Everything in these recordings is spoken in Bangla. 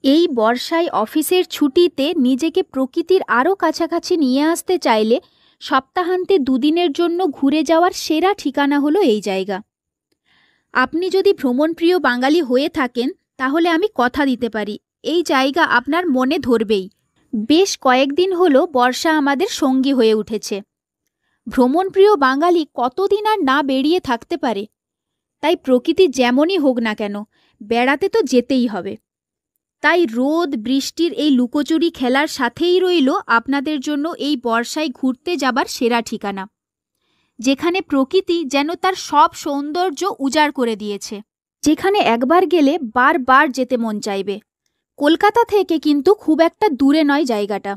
এই বর্ষায় অফিসের ছুটিতে নিজেকে প্রকৃতির আরও কাছাকাছি নিয়ে আসতে চাইলে সপ্তাহান্তে দুদিনের জন্য ঘুরে যাওয়ার সেরা ঠিকানা হলো এই জায়গা। আপনি যদি ভ্রমণপ্রিয় বাঙালি হয়ে থাকেন তাহলে আমি কথা দিতে পারি এই জায়গা আপনার মনে ধরবেই। বেশ কয়েকদিন হলো বর্ষা আমাদের সঙ্গী হয়ে উঠেছে। ভ্রমণপ্রিয় বাঙালি কতদিন আর না বেরিয়ে থাকতে পারে? তাই প্রকৃতি যেমনই হোক না কেন বেড়াতে তো যেতেই হবে। তাই রোদ বৃষ্টির এই লুকোচুরি খেলার সাথেই রইল আপনাদের জন্য এই বর্ষায় ঘুরতে যাবার সেরা ঠিকানা, যেখানে প্রকৃতি যেন তার সব সৌন্দর্য উজাড় করে দিয়েছে, যেখানে একবার গেলে বারবার যেতে মন চাইবে। কলকাতা থেকে কিন্তু খুব একটা দূরে নয় জায়গাটা।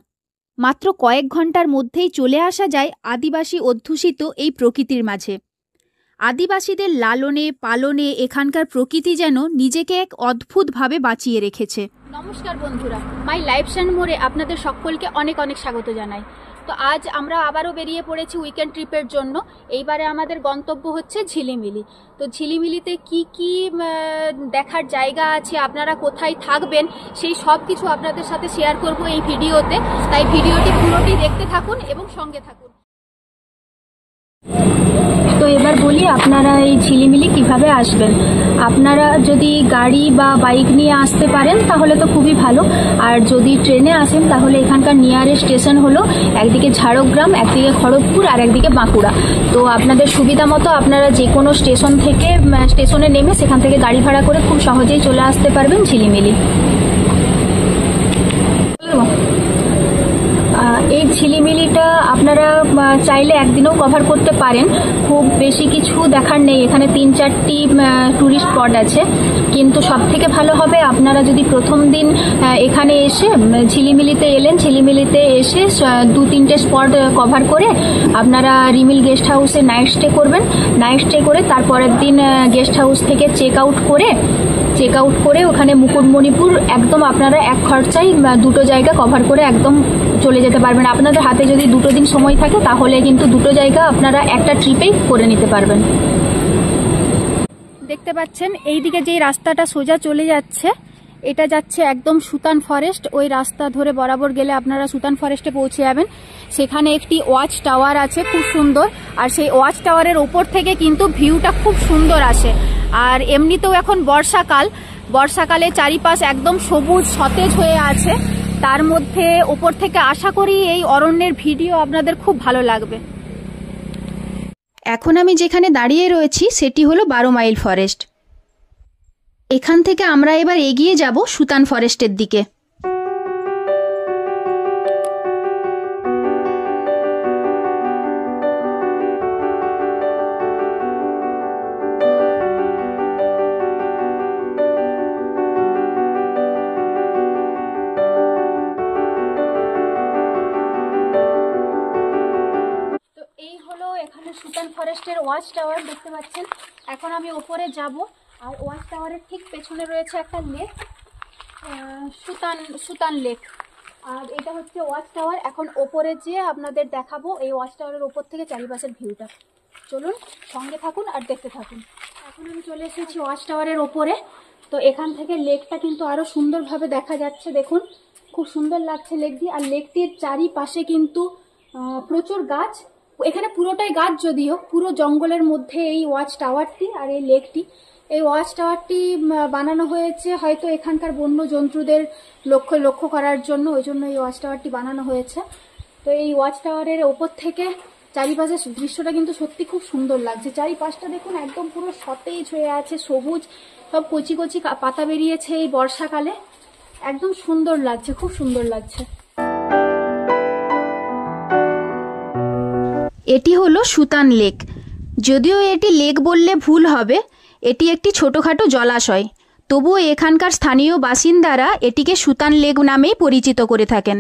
মাত্র কয়েক ঘন্টার মধ্যেই চলে আসা যায় আদিবাসী অধ্যুষিত এই প্রকৃতির মাঝে। আদিবাসীদের লালনে পালনে এখানকার প্রকৃতি যেন নিজেকে এক অদ্ভুতভাবে বাঁচিয়ে রেখেছে। নমস্কার বন্ধুরা, মাই লাইফস্টাইল মোড়ে আপনাদের সকলকে অনেক অনেক স্বাগত জানাই। তো আজ আমরা আবারও বেরিয়ে পড়েছি উইকেন্ড ট্রিপের জন্য। এইবারে আমাদের গন্তব্য হচ্ছে ঝিলিমিলি। তো ঝিলিমিলিতে কি কি দেখার জায়গা আছে, আপনারা কোথায় থাকবেন, সেই সব কিছু আপনাদের সাথে শেয়ার করব এই ভিডিওতে। তাই ভিডিওটি পুরোটি দেখতে থাকুন এবং সঙ্গে থাকুন। তো এবার বলি আপনারা এই ঝিলিমিলি কিভাবে আসবেন। আপনারা যদি গাড়ি বা বাইক নিয়ে আসতে পারেন তাহলে তো খুবই ভালো, আর যদি ট্রেনে আসেন তাহলে এখানকার নিয়ারেস্ট স্টেশন হলো একদিকে ঝাড়গ্রাম, একদিকে খড়গপুর আর একদিকে বাঁকুড়া। তো আপনাদের সুবিধা মতো আপনারা যে কোনো স্টেশন থেকে স্টেশনে নেমে সেখান থেকে গাড়ি ভাড়া করে খুব সহজেই চলে আসতে পারবেন ঝিলিমিলি। এই ঝিলিমিলিটা আপনারা চাইলে একদিনেও কভার করতে পারেন। খুব বেশি কিছু দেখার নেই, এখানে 3-4টি ট্যুরিস্ট স্পট আছে, কিন্তু সব থেকে ভালো হবে আপনারা যদি প্রথম দিন এখানে এসে ঝিলিমিলিতে এলেন, ঝিলিমিলিতে এসে 2-3টে স্পট কভার করে আপনারা রিমিল গেস্ট হাউসে নাইট স্টে করবেন। নাইট স্টে করে তারপরের দিন গেস্ট হাউস থেকে চেক আউট করে ওখানে মুকুটমণিপুর একদম আপনারা এক খরচায় দুটো জায়গা কভার করে একদম চলে যেতে পারবেন। আপনাদের হাতে যদি 2 দিন সময় থাকে তাহলে কিন্তু 2টো জায়গা আপনারা একটা ট্রিপেই করে নিতে পারবেন। দেখতে পাচ্ছেন এইদিকে যেই রাস্তাটা সোজা চলে যাচ্ছে, এটা যাচ্ছে একদম সুতান ফরেস্ট। ওই রাস্তা ধরে বরাবর গেলে আপনারা সুতান ফরেস্টে পৌঁছে যাবেন। সেখানে একটি ওয়াচ টাওয়ার আছে খুব সুন্দর, আর সেই ওয়াচ টাওয়ারের ওপর থেকে কিন্তু ভিউটা খুব সুন্দর আসে। আর এমনিতেও এখন বর্ষাকালে চারিপাশ একদম সবুজ সতেজ হয়ে আছে, তার মধ্যে ওপর থেকে আশা করি এই অরণ্যের ভিডিও আপনাদের খুব ভালো লাগবে। এখন আমি যেখানে দাঁড়িয়ে রয়েছি সেটি হলো 12 মাইল ফরেস্ট। এখান থেকে আমরা এবার এগিয়ে যাব সুতান ফরেস্টের দিকে। সুতান ফরেস্টের ওয়াচ টাওয়ার দেখতে পাচ্ছেন। এখন আমি ওপরে যাব, আর ওয়াচ টাওয়ারের ঠিক পেছনে রয়েছে একটা লেক, সুতান লেক, আর এটা হচ্ছে ওয়াচ টাওয়ার। এখন ওপরে যেয়ে আপনাদের দেখাবো এই ওয়াচ টাওয়ারের ওপর থেকে চারিপাশের ভিউটা। চলুন সঙ্গে থাকুন আর দেখতে থাকুন। এখন আমি চলে এসেছি ওয়াচ টাওয়ারের ওপরে। তো এখান থেকে লেকটা কিন্তু আরো সুন্দরভাবে দেখা যাচ্ছে, দেখুন খুব সুন্দর লাগছে লেকটি। আর লেকটির চারিপাশে কিন্তু প্রচুর গাছ, এখানে পুরোটাই গাছ, যদিও পুরো জঙ্গলের মধ্যে এই ওয়াচ টাওয়ারটি আর এই লেকটি। এই ওয়াচ টাওয়ারটি বানানো হয়েছে হয়তো এখানকার বন্য জন্তুদের লক্ষ্য করার জন্য, ওই জন্য এই ওয়াচ টাওয়ারটি বানানো হয়েছে। তো এই ওয়াচ টাওয়ারের ওপর থেকে চারিপাশের দৃশ্যটা কিন্তু সত্যি খুব সুন্দর লাগছে। চারিপাশটা দেখুন একদম পুরো সতেজ হয়ে আছে, সবুজ, সব কচি কচি পাতা বেরিয়েছে এই বর্ষাকালে, একদম সুন্দর লাগছে, খুব সুন্দর লাগছে। এটি হলো সুতান লেক। যদিও এটি লেক বললে ভুল হবে, এটি একটি ছোটখাটো জলাশয়, তবুও এখানকার স্থানীয় বাসিন্দারা এটিকে সুতান লেক নামেই পরিচিত করে থাকেন।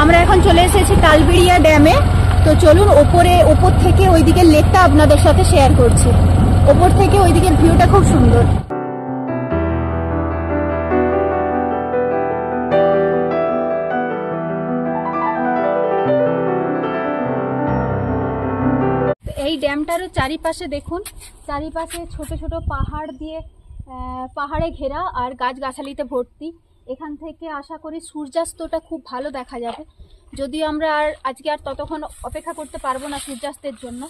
আমরা এখন চলে এসেছি তালবেড়িয়া ড্যামে। তো চলুন ওপর থেকে ওইদিকে লেকটা আপনাদের সাথে শেয়ার করছি। ওপর থেকে ওইদিকের ভিউটা খুব সুন্দর। ড্যামটারও চারিপাশে দেখুন, চারিপাশে ছোট ছোট পাহাড় দিয়ে পাহাড়ে ঘেরা আর গাছগাছালিতে ভর্তি। এখান থেকে আশা করি সূর্যাস্তটা খুব ভালো দেখা যাবে। যদিও আমরা আজকে আর ততক্ষণ অপেক্ষা করতে পারবো না সূর্যাস্তের জন্য,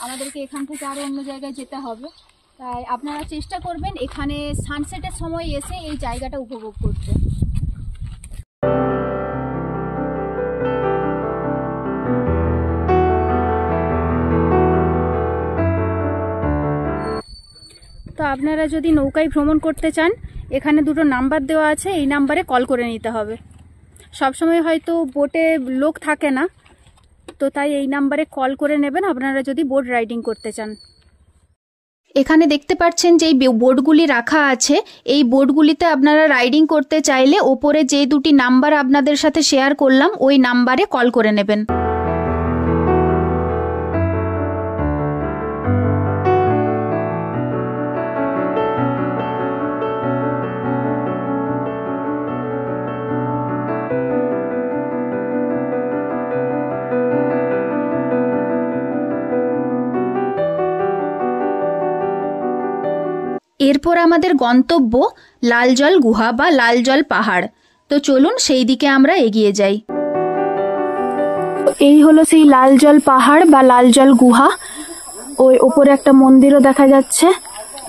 আমাদেরকে এখান থেকে আরও অন্য জায়গায় যেতে হবে। তাই আপনারা চেষ্টা করবেন এখানে সানসেটের সময় এসে এই জায়গাটা উপভোগ করতে। তো আপনারা যদি নৌকায় ভ্রমণ করতে চান, এখানে দুটো নাম্বার দেওয়া আছে, এই নাম্বারে কল করে নিতে হবে। সবসময় হয়তো বোটে লোক থাকে না, তো তাই এই নাম্বারে কল করে নেবেন আপনারা যদি বোট রাইডিং করতে চান। এখানে দেখতে পাচ্ছেন যে এই বোটগুলি রাখা আছে, এই বোটগুলিতে আপনারা রাইডিং করতে চাইলে ওপরে যে দুটি নাম্বার আপনাদের সাথে শেয়ার করলাম ওই নাম্বারে কল করে নেবেন। এরপর আমাদের গন্তব্য লালজল গুহা বা লালজল পাহাড়। তো চলুন সেই দিকে আমরা এগিয়ে যাই। এই হলো সেই লালজল পাহাড় বা লালজল গুহা। ওই ওপরে একটা মন্দিরও দেখা যাচ্ছে।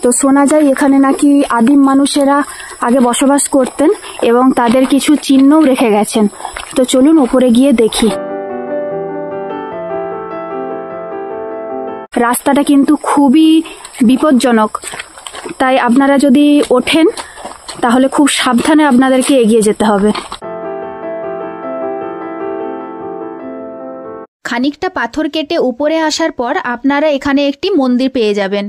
তো শোনা যায় এখানে নাকি আদিম মানুষেরা আগে বসবাস করতেন এবং তাদের কিছু চিহ্নও রেখে গেছেন। তো চলুন ওপরে গিয়ে দেখি। রাস্তাটা কিন্তু খুবই বিপজ্জনক, তাই আপনারা যদি ওঠেন তাহলে খুব সাবধানে আপনাদেরকে এগিয়ে যেতে হবে। খানিকটা পাথর কেটে উপরে আসার পর আপনারা এখানে একটি মন্দির পেয়ে যাবেন।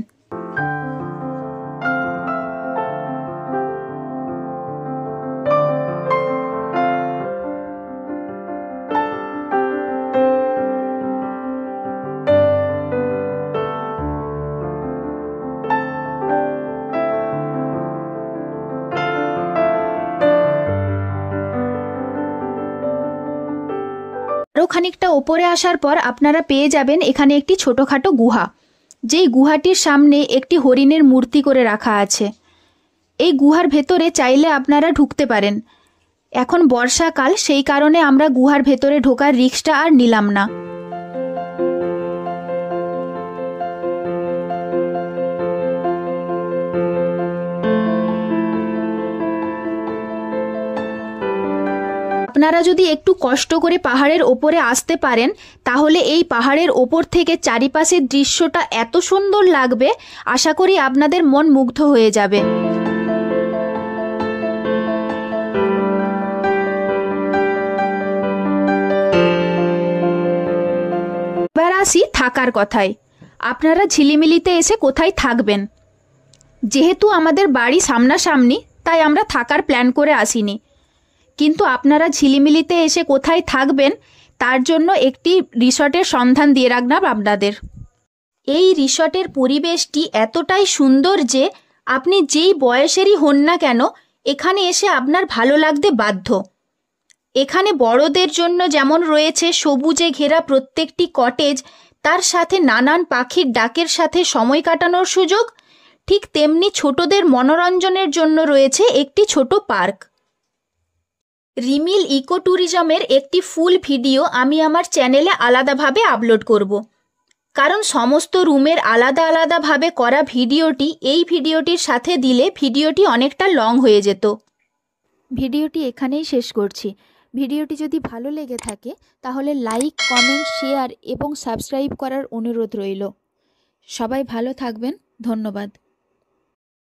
আরও খানিকটা ওপরে আসার পর আপনারা পেয়ে যাবেন এখানে একটি ছোটোখাটো গুহা, যেই গুহাটির সামনে একটি হরিণের মূর্তি করে রাখা আছে। এই গুহার ভেতরে চাইলে আপনারা ঢুকতে পারেন। এখন বর্ষাকাল, সেই কারণে আমরা গুহার ভেতরে ঢোকার রিস্কটা আর নিলাম না। আপনারা যদি একটু কষ্ট করে পাহাড়ের ওপরে আসতে পারেন তাহলে এই পাহাড়ের ওপর থেকে চারিপাশের দৃশ্যটা এত সুন্দর লাগবে, আশা করি আপনাদের মন মুগ্ধ হয়ে যাবে। এবার আসি থাকার কথায়। আপনারা ঝিলিমিলিতে এসে কোথায় থাকবেন? যেহেতু আমাদের বাড়ি সামনাসামনি, তাই আমরা থাকার প্ল্যান করে আসিনি, কিন্তু আপনারা ঝিলিমিলিতে এসে কোথায় থাকবেন তার জন্য একটি রিসর্টের সন্ধান দিয়ে রাখলাম আপনাদের। এই রিসর্টের পরিবেশটি এতটাই সুন্দর যে আপনি যেই বয়সেরই হন না কেন এখানে এসে আপনার ভালো লাগতে বাধ্য। এখানে বড়দের জন্য যেমন রয়েছে সবুজে ঘেরা প্রত্যেকটি কটেজ, তার সাথে নানান পাখির ডাকের সাথে সময় কাটানোর সুযোগ, ঠিক তেমনি ছোটদের মনোরঞ্জনের জন্য রয়েছে একটি ছোট পার্ক। রিমিল ইকো ট্যুরিজমের একটি ফুল ভিডিও আমি আমার চ্যানেলে আলাদাভাবে আপলোড করব, কারণ সমস্ত রুমের আলাদা আলাদাভাবে করা ভিডিওটি এই ভিডিওটির সাথে দিলে ভিডিওটি অনেকটা লং হয়ে যেত। ভিডিওটি এখানেই শেষ করছি। ভিডিওটি যদি ভালো লেগে থাকে তাহলে লাইক, কমেন্ট, শেয়ার এবং সাবস্ক্রাইব করার অনুরোধ রইল। সবাই ভালো থাকবেন। ধন্যবাদ।